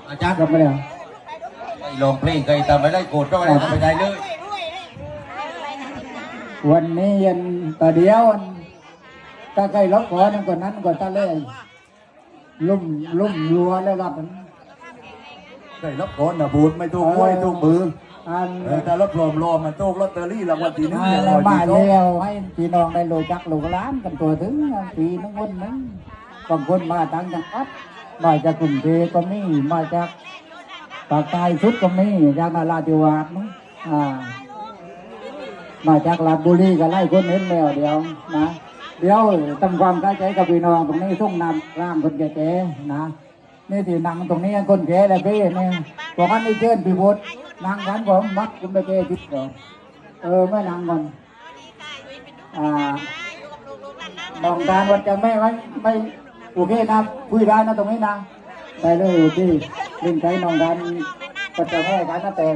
อาจารย์ จบไปแล้ว ไม่ลงเพลงเคยทำไม่ได้โกรธก็ไม่ได้ทำไม่ได้เลย วันนี้ยันตาเดียวตาไก่ล็อกคอนั่นกว่านั้นกว่าตาเล่ลุ่มรัวแล้วครับ เคยรับก่อนนะบูดไม่ถูกมวยถูกมือ อัน แต่รถรวมรอมันถูกลอตเตอรี่รางวัลที่หนึ่ง แล้วมาแล้วให้พี่น้องได้รู้จักลูกหลานกันตัวถึงปีนึงวันนึงบางคนมาต่างจังหวัดมาจากกรุงเทพก็มีมาจากภาคใต้สุดก็มีจากนราธิวาสมั้งมาจากลาดบุรีก็ไล่คนเห็นแล้วเดี๋ยวนะเดี๋ยวทำความเข้าใจกับพี่น้องตรงนี้ส่งนำร่างคนแก่ๆนะนี่ที่นั่งตรงนี้คนแก่แล้วพี่เนี่ยพวกนั้นนี่เชิญพี่บุตรนั่งกันผมมัดคุณไปแก่จิตก่อนไม่นั่งก่อนมองการวันจะไม่โอเคนะคุยได้นะตรงนี้นะได้เลยโอเคเล่นใจน้องการก็จะแม่กันนะแต่